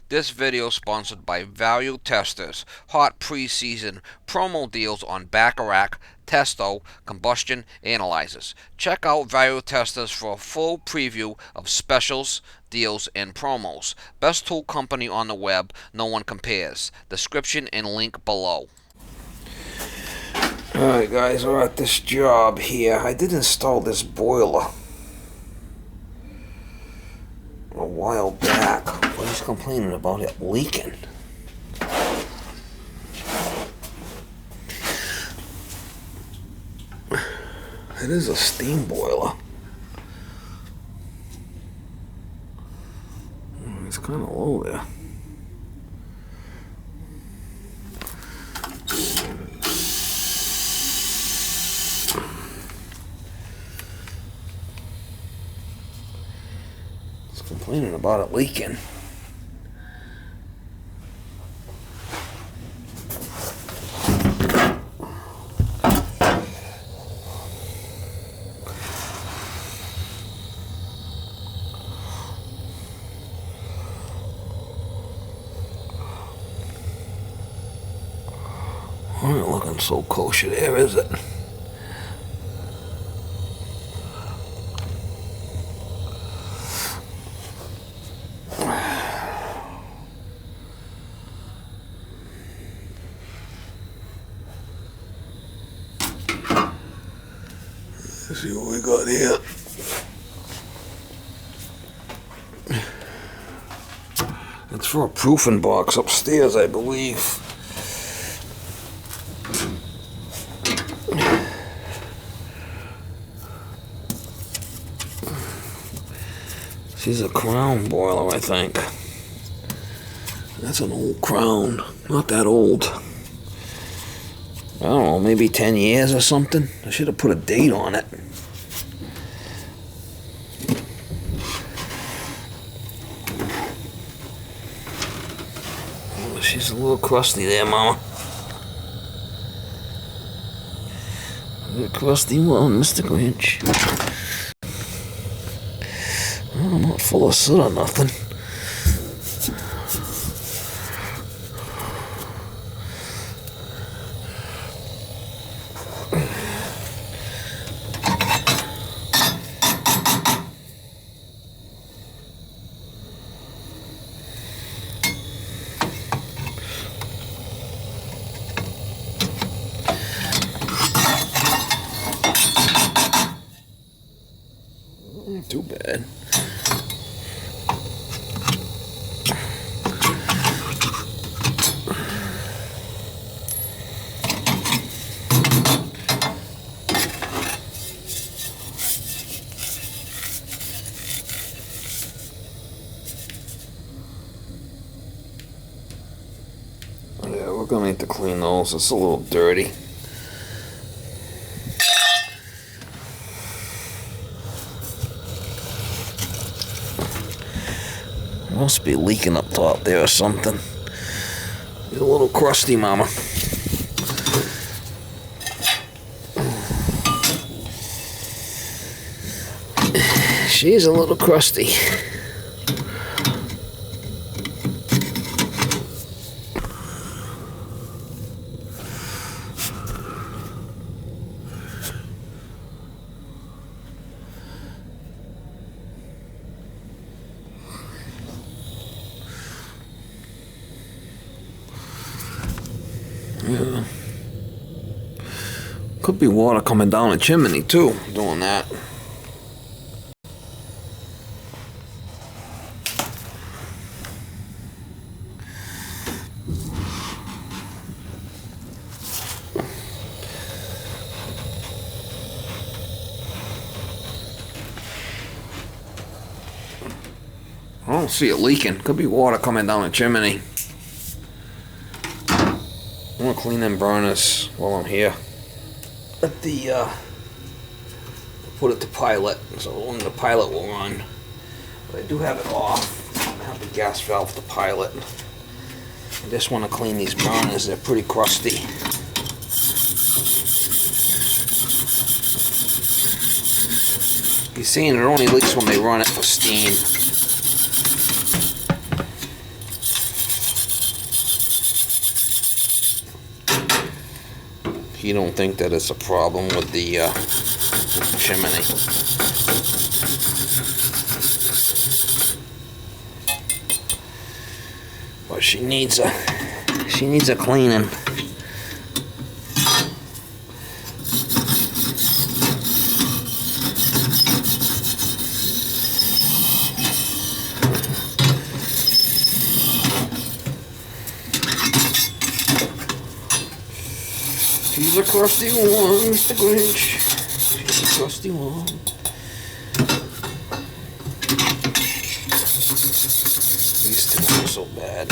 This video is sponsored by Value Testers. Hot preseason promo deals on Bacharach, Testo, combustion analyzers. Check out Value Testers for a full preview of specials, deals, and promos. Best tool company on the web, no one compares. Description and link below. Alright guys, we're at this job here. I did install this boiler a while back, but he's complaining about it leaking. It is a steam boiler. It's kind of low there. It's complaining about it leaking. Not looking so kosher there, is it? Let's see what we got here. It's for a proofing box upstairs, I believe. This is a Crown boiler, I think. That's an old Crown. Not that old. I don't know, maybe 10 years or something. I should have put a date on it. Oh, she's a little crusty there, Mama. A little crusty one, Mr. Grinch. I'm not full of soot or nothing. Not too bad. Yeah, we're gonna need to clean those. It's a little dirty. Must be leaking up top there or something. It's a little crusty, Mama. She's a little crusty. Yeah. Could be water coming down the chimney too, doing that. I don't see it leaking. Could be water coming down the chimney. I'm gonna clean them burners while I'm here. Let the put it to pilot, so only the pilot will run. But I do have it off. I have the gas valve to pilot. I just want to clean these burners. They're pretty crusty. You're seeing it only leaks when they run it for steam. You don't think that it's a problem with the chimney. But she needs a cleaning. She's a crusty one, Mr. Grinch. She's a crusty one. These two are so bad.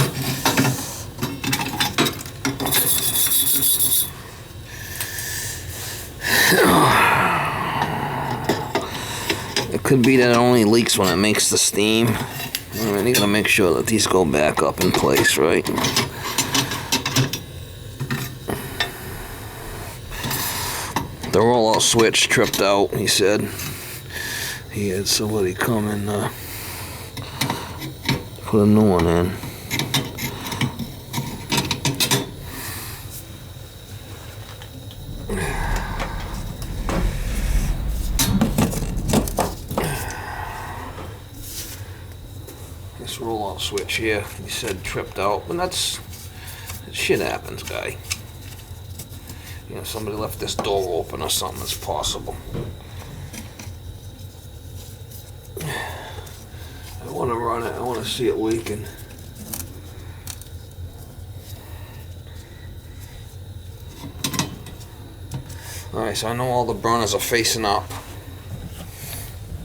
It could be that it only leaks when it makes the steam. Alright, you gotta make sure that these go back up in place, right? The rollout switch tripped out, he said. He had somebody come and put a new one in. This rollout switch here, he said tripped out, but shit happens, guy. You know, somebody left this door open or something. It's possible. I want to run it. I want to see it leaking. Alright, so I know all the burners are facing up.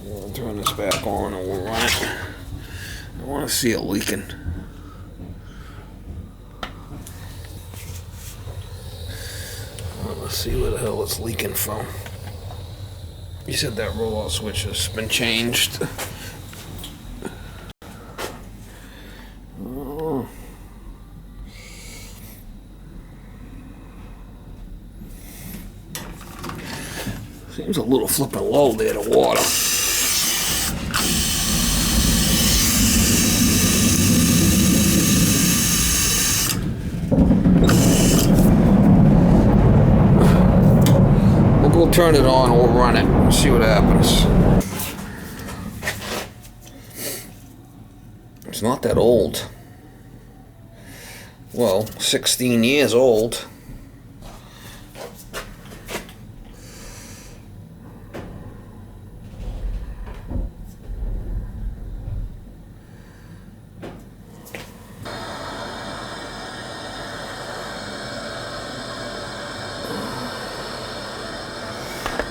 We'll turn this back on and we'll run it. I want to see it leaking. Let's see where the hell it's leaking from. He said that rollout switch has been changed. Oh. Seems a little flipping low there, the water. We'll turn it on, we'll run it, we'll see what happens. It's not that old. Well, 16 years old.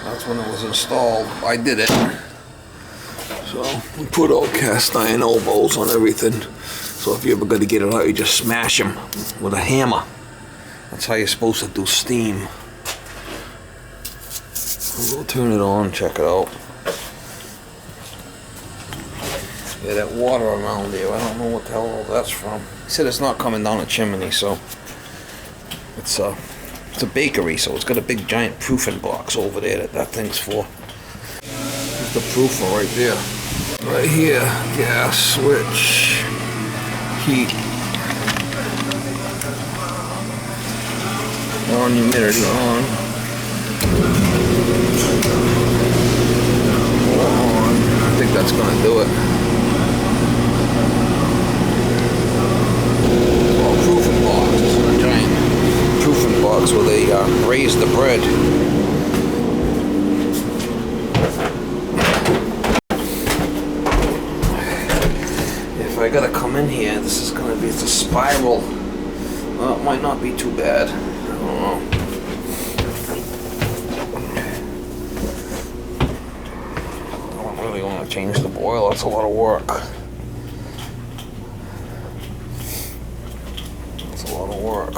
That's when it was installed. I did it. So we put all cast iron elbows on everything. So if you ever got to get it out, you just smash them with a hammer. That's how you're supposed to do steam. We'll turn it on, check it out. Yeah, that water around there, I don't know what the hell that's from. He said it's not coming down a chimney, so it's a bakery, so it's got a big giant proofing box over there that thing's for. There's the proofer right there. Right here, gas switch, heat, on, humidity on. I think that's gonna do it. Well, proofing box. This is a giant proofing box where they raise the bread. If I gotta come in here, this is gonna be, it's a spiral. Well, it might not be too bad. I don't know. I don't really want to change the boil. That's a lot of work. That's a lot of work.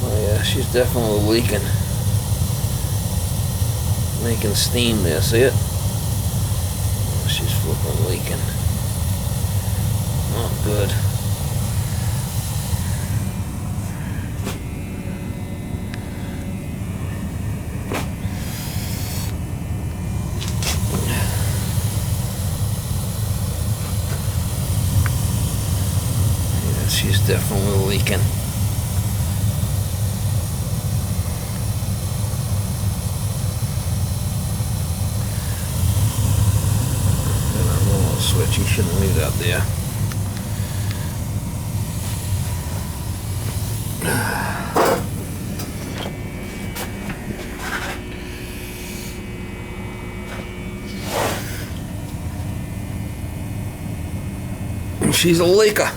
Oh yeah, she's definitely leaking. Making steam there, see it? Oh, she's flipping leaking. Not good. She's definitely leaking. And our roller switch, you shouldn't leave that there. She's a leaker.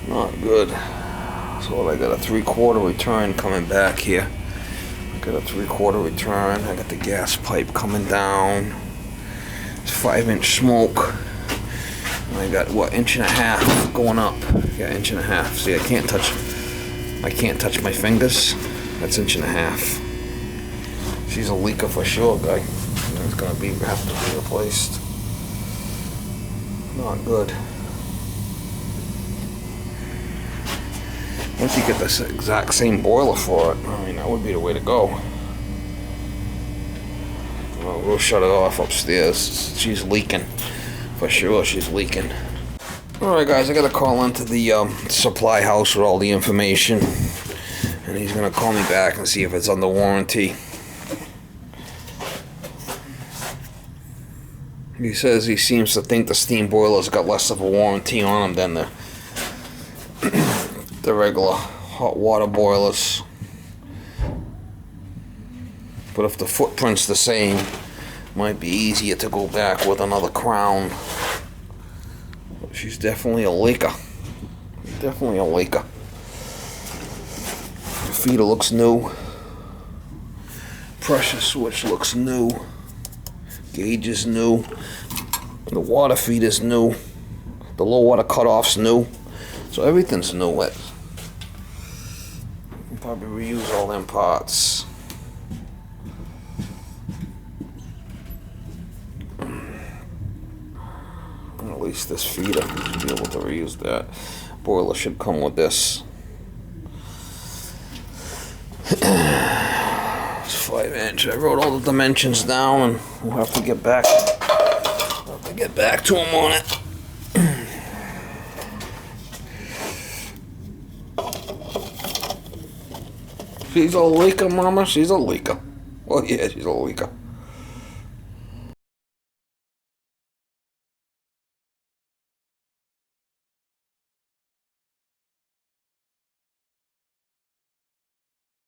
Not good. So I got a 3/4 return coming back here. I got a 3/4 return. I got the gas pipe coming down. It's 5-inch smoke. And I got what, 1.5 inches going up. Yeah, 1.5 inches. See, I can't touch my fingers. That's 1.5 inches. She's a leaker for sure, guy. It's gonna have to be replaced. Not good. Once you get this exact same boiler for it, I mean, that would be the way to go. Well, we'll shut it off upstairs. She's leaking. For sure, she's leaking. Alright guys, I gotta call into the supply house with all the information. And he's gonna call me back and see if it's under warranty. He says he seems to think the steam boiler's got less of a warranty on them than the regular hot water boilers. But if the footprint's the same, it might be easier to go back with another crown. But she's definitely a leaker. Definitely a leaker. The feeder looks new. Pressure switch looks new. Gauge is new. The water feed is new. The low water cutoff's new. So everything's new. You can probably reuse all them parts. At least this feeder, be able to reuse that. Boiler should come with this. It's 5-inch. I wrote all the dimensions down, and we'll have to get back. To him on it. She's a leaker, Mama. She's a leaker. Oh yeah, she's a leaker.